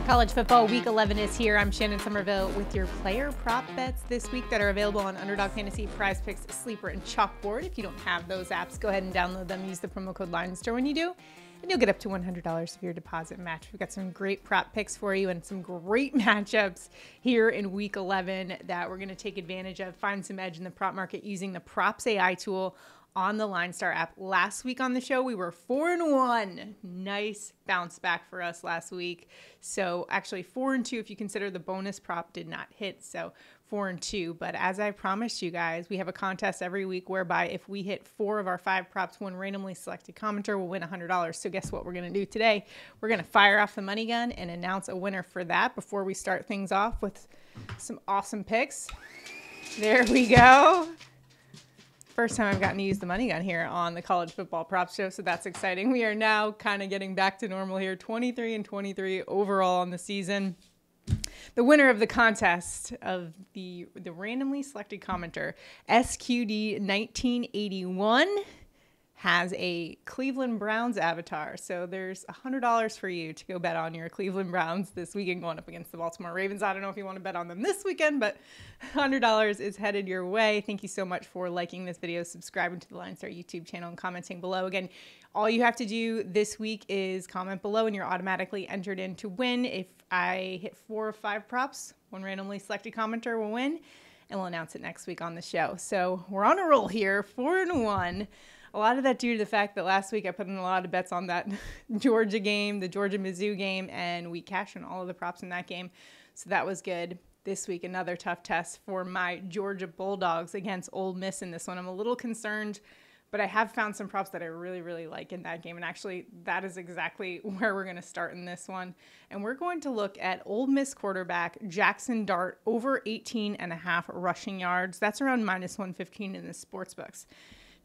College football week 11 is here. I'm Shannon Sommerville with your player prop bets this week that are available on Underdog Fantasy, PrizePicks, Sleeper, and CHALKBOARD. If you don't have those apps, go ahead and download them. Use the promo code LineStar when you do, and you'll get up to $100 of your deposit match. We've got some great prop picks for you and some great matchups here in week 11 that we're going to take advantage of. Find some edge in the prop market using the Props AI tool on the LineStar app. Last week on the show, we were 4-1. Nice bounce back for us last week. So actually 4-2 if you consider the bonus prop did not hit. So 4-2. But as I promised you guys, we have a contest every week whereby if we hit 4 of our 5 props, one randomly selected commenter will win $100. So guess what we're going to do today? We're going to fire off the money gun and announce a winner for that before we start things off with some awesome picks. There we go. First time I've gotten to use the money gun here on the college football prop show, so that's exciting. We are now kind of getting back to normal here, 23-23 overall on the season. The winner of the contest of the randomly selected commenter, SQD 1981, has a Cleveland Browns avatar. So there's $100 for you to go bet on your Cleveland Browns this weekend going up against the Baltimore Ravens. I don't know if you want to bet on them this weekend, but $100 is headed your way. Thank you so much for liking this video, subscribing to the LineStar YouTube channel, and commenting below. Again, all you have to do this week is comment below and you're automatically entered in to win. If I hit 4 of 5 props, one randomly selected commenter will win, and we'll announce it next week on the show. So we're on a roll here, 4-1. A lot of that due to the fact that last week I put in a lot of bets on that Georgia game, the Georgia-Mizzou game, and we cashed in all of the props in that game. So that was good. This week, another tough test for my Georgia Bulldogs against Ole Miss in this one. I'm a little concerned, but I have found some props that I really, really like in that game. And actually, that is exactly where we're going to start in this one. And we're going to look at Ole Miss quarterback Jackson Dart over 18.5 rushing yards. That's around -115 in the sports books.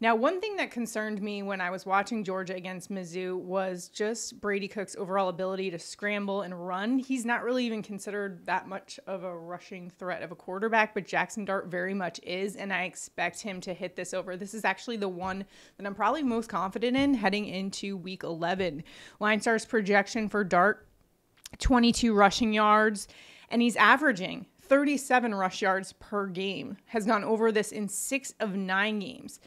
Now, one thing that concerned me when I was watching Georgia against Mizzou was just Brady Cook's overall ability to scramble and run. He's not really even considered that much of a rushing threat of a quarterback, but Jackson Dart very much is, and I expect him to hit this over. This is actually the one that I'm probably most confident in heading into week 11. LineStar's projection for Dart, 22 rushing yards, and he's averaging 37 rush yards per game, has gone over this in 6 of 9 games.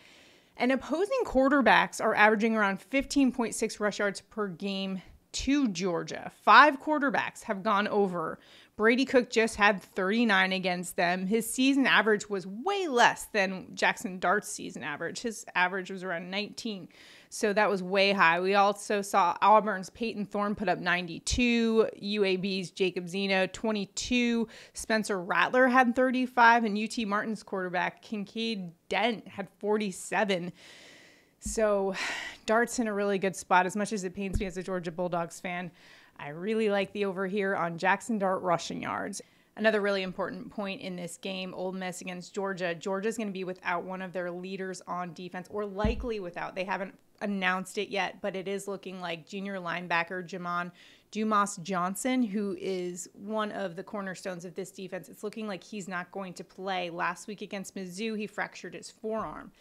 And opposing quarterbacks are averaging around 15.6 rush yards per game to Georgia. 5 quarterbacks have gone over. Brady Cook just had 39 against them. His season average was way less than Jackson Dart's season average. His average was around 19. So that was way high. We also saw Auburn's Peyton Thorne put up 92, UAB's Jacob Zeno 22, Spencer Rattler had 35, and UT Martin's quarterback Kincaid Dent had 47. So Dart's in a really good spot. As much as it pains me as a Georgia Bulldogs fan, I really like the over here on Jackson Dart rushing yards. Another really important point in this game, Ole Miss against Georgia. Georgia's going to be without one of their leaders on defense, or likely without. They haven't announced it yet, but it is looking like junior linebacker Jamon Dumas Johnson, who is one of the cornerstones of this defense. It's looking like he's not going to play. Last week against Mizzou, he fractured his forearm.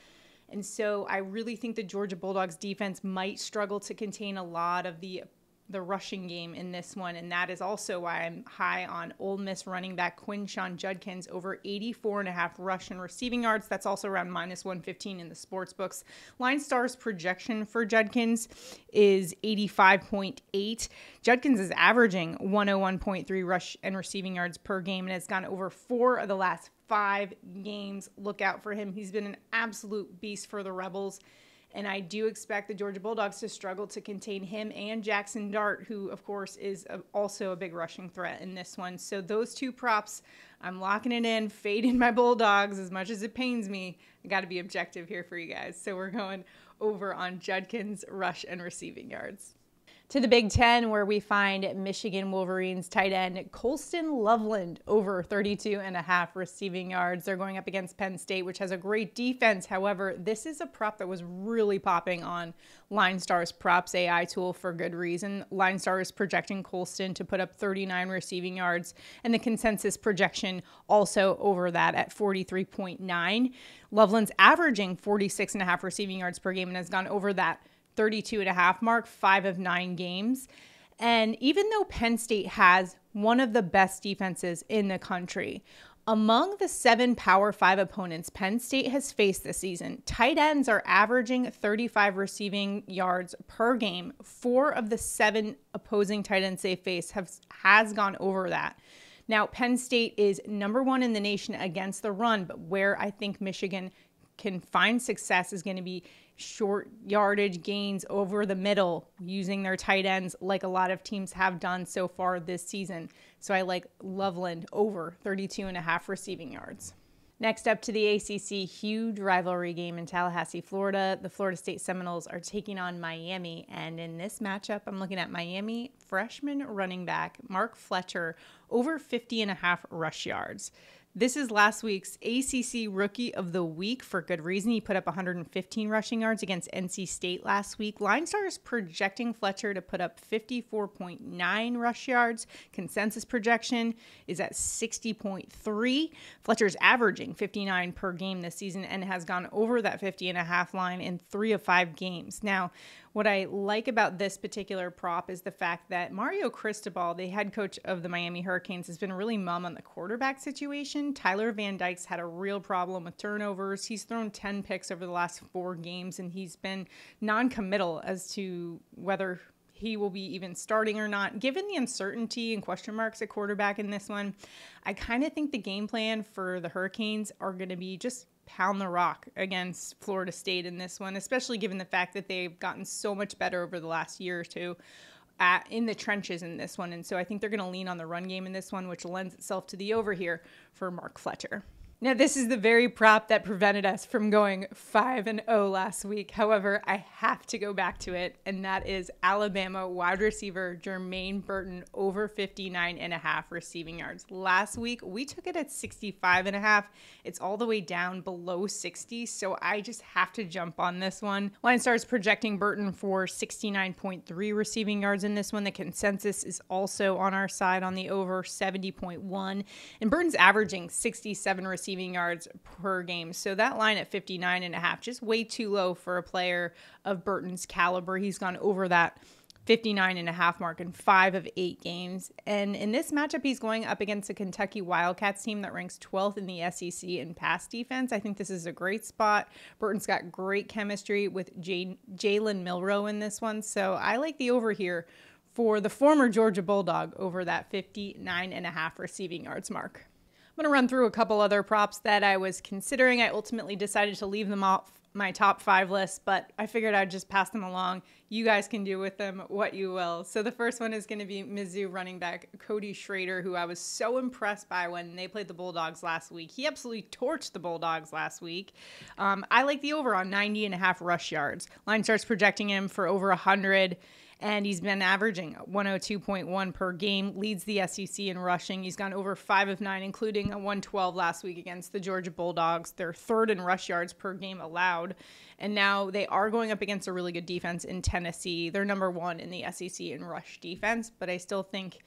And so I really think the Georgia Bulldogs defense might struggle to contain a lot of the rushing game in this one, and that is also why I'm high on Ole Miss running back Quinshon Judkins over 84.5 rush and receiving yards. That's also around -115 in the sports books. LineStar's projection for Judkins is 85.8. Judkins is averaging 101.3 rush and receiving yards per game and has gone over 4 of the last 5 games. Look out for him. He's been an absolute beast for the Rebels. And I do expect the Georgia Bulldogs to struggle to contain him and Jackson Dart, who, of course, is also a big rushing threat in this one. So those 2 props, I'm locking it in, fading my Bulldogs as much as it pains me. I got to be objective here for you guys. So we're going over on Judkins rush and receiving yards. To the Big Ten, where we find Michigan Wolverines tight end Colston Loveland over 32.5 receiving yards. They're going up against Penn State, which has a great defense. However, this is a prop that was really popping on LineStar's Props AI tool for good reason. LineStar is projecting Colston to put up 39 receiving yards, and the consensus projection also over that at 43.9. Loveland's averaging 46.5 receiving yards per game and has gone over that 32.5 mark, 5 of 9 games. And even though Penn State has one of the best defenses in the country, among the 7 Power 5 opponents Penn State has faced this season, tight ends are averaging 35 receiving yards per game. 4 of the 7 opposing tight ends they face has gone over that. Now, Penn State is number 1 in the nation against the run, but where I think Michigan can find success is going to be short yardage gains over the middle using their tight ends like a lot of teams have done so far this season. So I like Loveland over 32.5 receiving yards. Next up to the ACC, huge rivalry game in Tallahassee, Florida. The Florida State Seminoles are taking on Miami. And in this matchup, I'm looking at Miami freshman running back Mark Fletcher over 50.5 rush yards. This is last week's ACC Rookie of the Week for good reason. He put up 115 rushing yards against NC State last week. LineStar is projecting Fletcher to put up 54.9 rush yards. Consensus projection is at 60.3. Fletcher's averaging 59 per game this season and has gone over that 50.5 line in 3 of 5 games. Now, what I like about this particular prop is the fact that Mario Cristobal, the head coach of the Miami Hurricanes, has been really mum on the quarterback situation. Tyler Van Dyke's had a real problem with turnovers. He's thrown 10 picks over the last 4 games, and he's been non-committal as to whether he will be even starting or not. Given the uncertainty and question marks at quarterback in this one, I kind of think the game plan for the Hurricanes are going to be just pound the rock against Florida State in this one, especially given the fact that they've gotten so much better over the last year or two in the trenches in this one. And so I think they're going to lean on the run game in this one, which lends itself to the over here for Mark Fletcher. Now, this is the very prop that prevented us from going 5-0 last week. However, I have to go back to it, and that is Alabama wide receiver Jermaine Burton over 59.5 receiving yards. Last week, we took it at 65.5. It's all the way down below 60, so I just have to jump on this one. LineStar is projecting Burton for 69.3 receiving yards in this one. The consensus is also on our side on the over 70.1, and Burton's averaging 67 receiving yards per game. So that line at 59.5, just way too low for a player of Burton's caliber. He's gone over that 59.5 mark in 5 of 8 games. And in this matchup, he's going up against a Kentucky Wildcats team that ranks 12th in the SEC in pass defense. I think this is a great spot. Burton's got great chemistry with Jalen Milroe in this one. So I like the over here for the former Georgia Bulldog over that 59.5 receiving yards mark. I'm going to run through a couple other props that I was considering. I ultimately decided to leave them off my top 5 list, but I figured I'd just pass them along. You guys can do with them what you will. So the first one is going to be Mizzou running back Cody Schrader, who I was so impressed by when they played the Bulldogs last week. He absolutely torched the Bulldogs last week. I like the over on 90.5 rush yards. LineStar's projecting him for over 100. And he's been averaging 102.1 per game, leads the SEC in rushing. He's gone over 5 of 9, including a 112 last week against the Georgia Bulldogs. They're 3rd in rush yards per game allowed. And now they are going up against a really good defense in Tennessee. They're number 1 in the SEC in rush defense. But I still think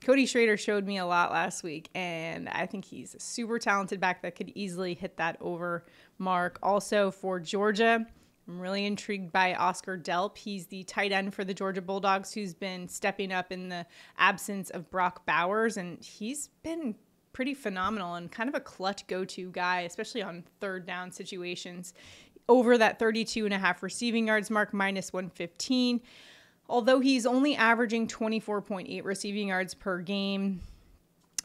Cody Schrader showed me a lot last week. And I think he's a super talented back that could easily hit that over mark. Also for Georgia, I'm really intrigued by Oscar Delp. He's the tight end for the Georgia Bulldogs who's been stepping up in the absence of Brock Bowers, and he's been pretty phenomenal and kind of a clutch go-to guy, especially on 3rd down situations. Over that 32.5 receiving yards mark, minus 115. Although he's only averaging 24.8 receiving yards per game,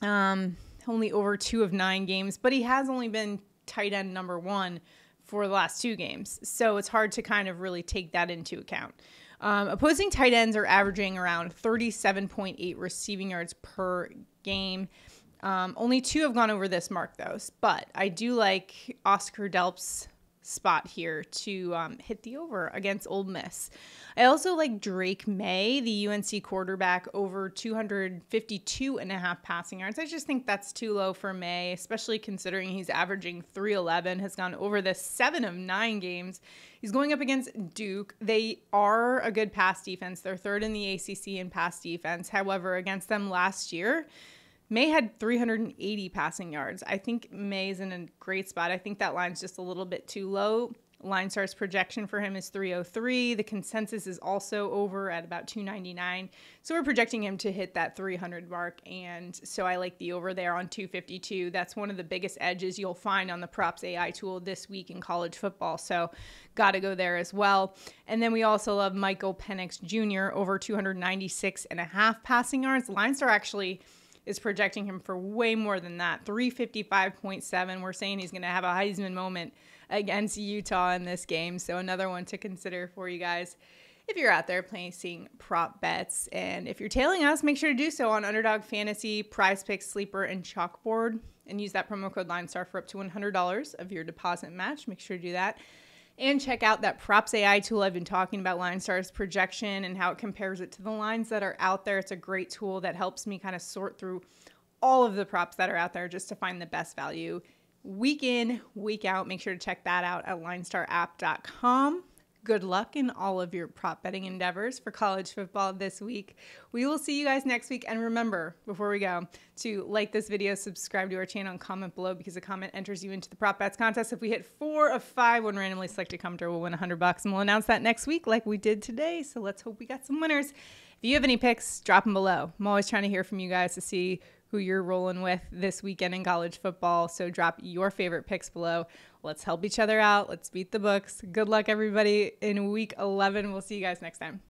only over 2 of 9 games, but he has only been tight end number 1 for the last 2 games. So it's hard to kind of really take that into account. Opposing tight ends are averaging around 37.8 receiving yards per game. Only 2 have gone over this mark, though. But I do like Oscar Delp's spot here to hit the over against Ole Miss. I also like Drake May, the UNC quarterback, over 252.5 passing yards. I just think that's too low for May, especially considering he's averaging 311, has gone over this 7 of 9 games. He's going up against Duke. They are a good pass defense. They're 3rd in the ACC in pass defense. However, against them last year, May had 380 passing yards. I think May's in a great spot. I think that line's just a little bit too low. LineStar's projection for him is 303. The consensus is also over at about 299. So we're projecting him to hit that 300 mark. And so I like the over there on 252. That's one of the biggest edges you'll find on the props AI tool this week in college football. So got to go there as well. And then we also love Michael Penix Jr. over 296.5 passing yards. LineStar actually is projecting him for way more than that, 355.7. We're saying he's going to have a Heisman moment against Utah in this game. So another one to consider for you guys if you're out there placing prop bets. And if you're tailing us, make sure to do so on Underdog Fantasy, PrizePicks, Sleeper, and CHALKBOARD. And use that promo code LineStar for up to $100 of your deposit match. Make sure to do that. And check out that props AI tool I've been talking about, LineStar's projection and how it compares it to the lines that are out there. It's a great tool that helps me kind of sort through all of the props that are out there just to find the best value week in, week out. Make sure to check that out at linestarapp.com. Good luck in all of your prop betting endeavors for college football this week. We will see you guys next week. And remember, before we go, to like this video, subscribe to our channel, and comment below because a comment enters you into the prop bets contest. If we hit 4 of 5, one randomly selected commenter will win $100, and we'll announce that next week like we did today. So let's hope we got some winners. If you have any picks, drop them below. I'm always trying to hear from you guys to see who you're rolling with this weekend in college football. So drop your favorite picks below. Let's help each other out. Let's beat the books. Good luck, everybody, in week 11. We'll see you guys next time.